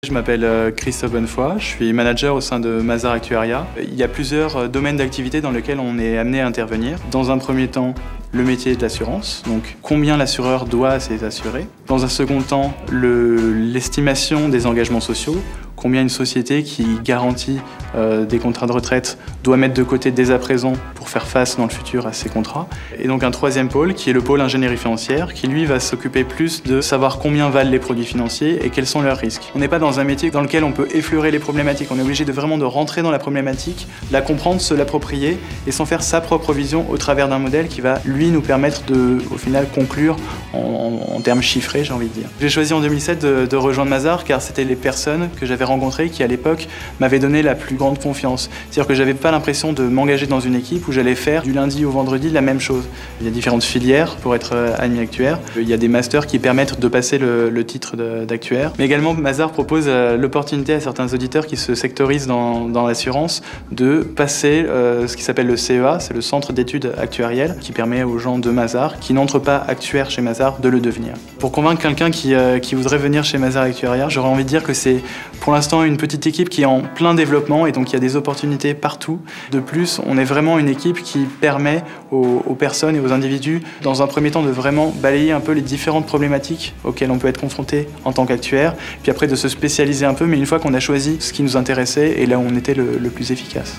Je m'appelle Christophe Bonnefoy, je suis manager au sein de Mazars Actuariat. Il y a plusieurs domaines d'activité dans lesquels on est amené à intervenir. Dans un premier temps, le métier de l'assurance, donc combien l'assureur doit à ses assurés. Dans un second temps, l'estimation des engagements sociaux, combien une société qui garantit des contrats de retraite doit mettre de côté dès à présent pour faire face dans le futur à ces contrats. Et donc un troisième pôle qui est le pôle ingénierie financière qui lui va s'occuper plus de savoir combien valent les produits financiers et quels sont leurs risques. On n'est pas dans un métier dans lequel on peut effleurer les problématiques, on est obligé de vraiment de rentrer dans la problématique, la comprendre, se l'approprier et s'en faire sa propre vision au travers d'un modèle qui va lui nous permettre de, au final, conclure en termes chiffrés, j'ai envie de dire. J'ai choisi en 2007 de rejoindre Mazars car c'était les personnes que j'avais rencontrées qui à l'époque m'avaient donné la plus grande confiance. C'est-à-dire que j'avais pas l'impression de m'engager dans une équipe où j'allais faire du lundi au vendredi la même chose. Il y a différentes filières pour être admis actuaire. Il y a des masters qui permettent de passer le titre d'actuaire. Mais également Mazars propose l'opportunité à certains auditeurs qui se sectorisent dans l'assurance de passer ce qui s'appelle le CEA, c'est le centre d'études actuarielles, qui permet aux gens de Mazars qui n'entrent pas actuaires chez Mazars de le devenir. Pour convaincre quelqu'un qui voudrait venir chez Mazars Actuariat, j'aurais envie de dire que c'est pour l'instant une petite équipe qui est en plein développement et donc il y a des opportunités partout. De plus, on est vraiment une équipe qui permet aux personnes et aux individus, dans un premier temps, de vraiment balayer un peu les différentes problématiques auxquelles on peut être confronté en tant qu'actuaire, puis après de se spécialiser un peu, mais une fois qu'on a choisi ce qui nous intéressait et là où on était le plus efficace.